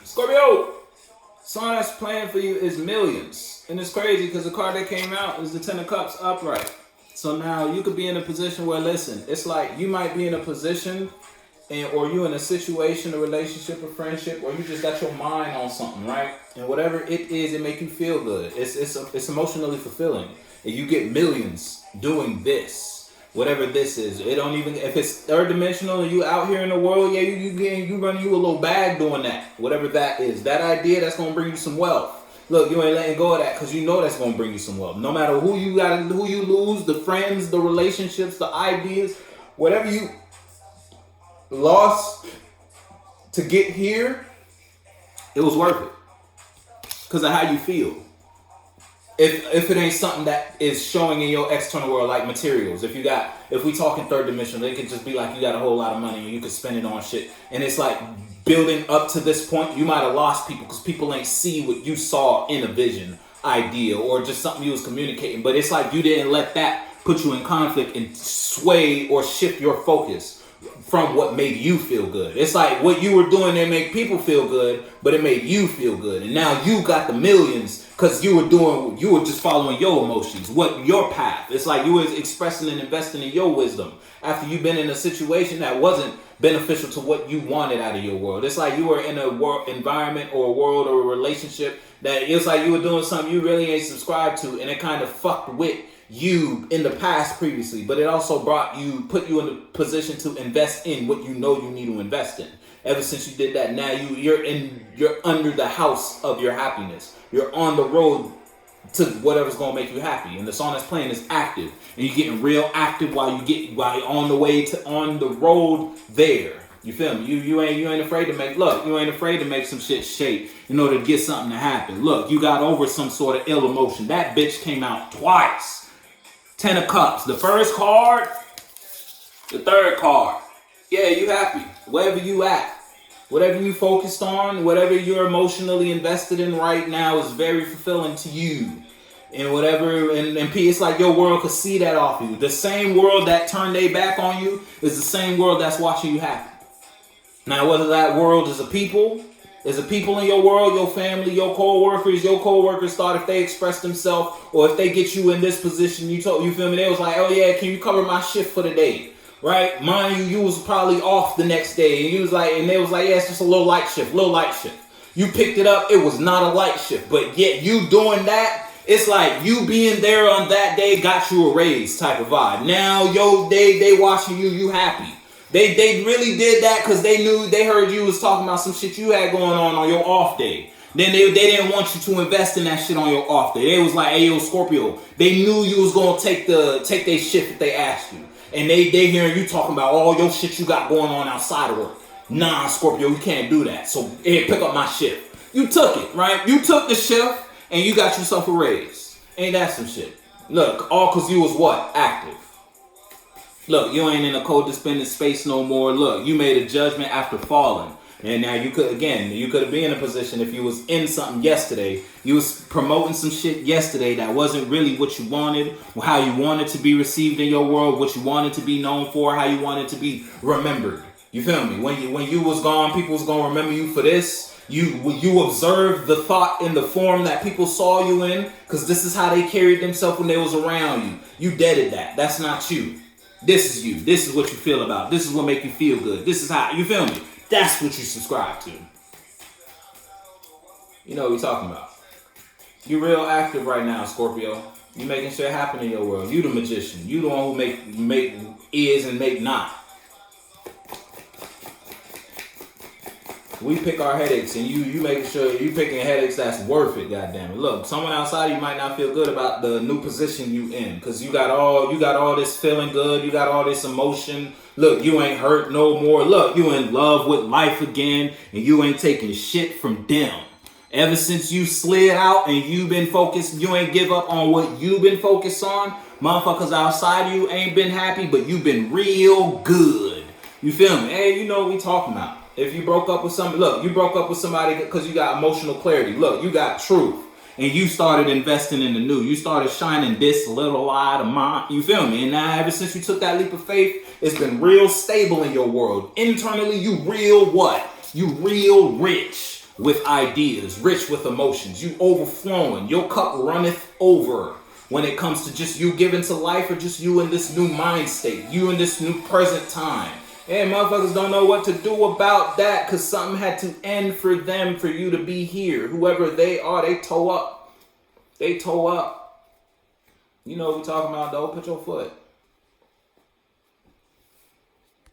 Scorpio, song that's playing for you is Millions. And it's crazy because the card that came out is the Ten of Cups upright. So now you could be in a position where, listen, it's like you might be in a position or you in a situation, a relationship, a friendship, or you just got your mind on something, right? And whatever it is, it make you feel good. It's emotionally fulfilling. And you get millions doing this, whatever this is. It don't even, if it's third dimensional and you out here in the world, yeah, you run you a little bag doing that, whatever that is. That idea that's gonna bring you some wealth. Look, you ain't letting go of that because you know that's gonna bring you some wealth. No matter who you lose, the friends, the relationships, the ideas, whatever you lost to get here, it was worth it because of how you feel. If it ain't something that is showing in your external world, like materials, if we talk in third dimension, it could just be like you got a whole lot of money and you could spend it on shit, and it's like building up to this point, you might have lost people because people ain't see what you saw in a vision, idea, or just something you was communicating. But it's like you didn't let that put you in conflict and sway or shift your focus from what made you feel good. It's like what you were doing didn't make people feel good, but it made you feel good. And now you got the millions because you were just following your emotions, your path. It's like you was expressing and investing in your wisdom after you've been in a situation that wasn't beneficial to what you wanted out of your world. It's like you were in a environment or a world or a relationship that it's like you were doing something you really ain't subscribed to, and it kind of fucked with you in the past previously, but it also put you in a position to invest in what you know you need to invest in. Ever since you did that, now you're under the house of your happiness. You're on the road to whatever's gonna make you happy. And the song that's playing is active, and you're getting real active while you're on the road there. You feel me? You ain't afraid to make some shit shake in order to get something to happen. Look, you got over some sort of ill emotion. That bitch came out twice. Ten of Cups. The first card, the third card. Yeah, you happy. Wherever you at. Whatever you focused on, whatever you're emotionally invested in right now is very fulfilling to you. And whatever, and it's like your world could see that off you. The same world that turned their back on you is the same world that's watching you happy. Now, whether that world is a people in your world, your family, your co-workers thought if they express themselves or if they get you in this position, you feel me? They was like, oh yeah, can you cover my shift for the day? Right? Mind you was probably off the next day, and they was like, yeah, it's just a little light shift. You picked it up, it was not a light shift, but yet you doing that, it's like you being there on that day got you a raise type of vibe. Now, they watching you happy. They really did that because they heard you was talking about some shit you had going on your off day. Then they didn't want you to invest in that shit on your off day. They was like, hey, yo, Scorpio. They knew you was gonna take their shift if they asked you. And they hearing you talking about all your shit you got going on outside of work. Nah, Scorpio, you can't do that. So here, pick up my shift. You took it, right? You took the shift and you got yourself a raise. Ain't that some shit? Look, all because you was what? Active. Look, you ain't in a codependent space no more. Look, you made a judgment after falling. And now you could have been in a position if you was in something yesterday. You was promoting some shit yesterday that wasn't really what you wanted, how you wanted to be received in your world, what you wanted to be known for, how you wanted to be remembered. You feel me? When you was gone, people was gonna remember you for this. You observed the thought in the form that people saw you in, because this is how they carried themselves when they was around you. You deaded that. That's not you. This is you. This is what you feel about. This is what make you feel good. This is how, you feel me? That's what you subscribe to. You know what we're talking about. You're real active right now, Scorpio. You making shit happen in your world. You the magician. You the one who make is and make not. We pick our headaches, and you making sure you picking headaches that's worth it. Goddamn it! Look, someone outside you might not feel good about the new position you in, because you got all this feeling good. You got all this emotion. Look, you ain't hurt no more. Look, you in love with life again, and you ain't taking shit from them. Ever since you slid out and you been focused, you ain't give up on what you been focused on. Motherfuckers outside you ain't been happy, but you been real good. You feel me? Hey, you know what we talking about. If you broke up with somebody, look, you broke up with somebody because you got emotional clarity. Look, you got truth. And you started investing in the new. You started shining this little light of mine. You feel me? And now ever since you took that leap of faith, it's been real stable in your world. Internally, you real what? You real rich. with ideas, rich with emotions. You overflowing. Your cup runneth over when it comes to just you giving to life, or just you in this new mind state, you in this new present time. And motherfuckers don't know what to do about that, because something had to end for them for you to be here. Whoever they are, they toe up. They toe up. You know what we're talking about, though. Put your foot.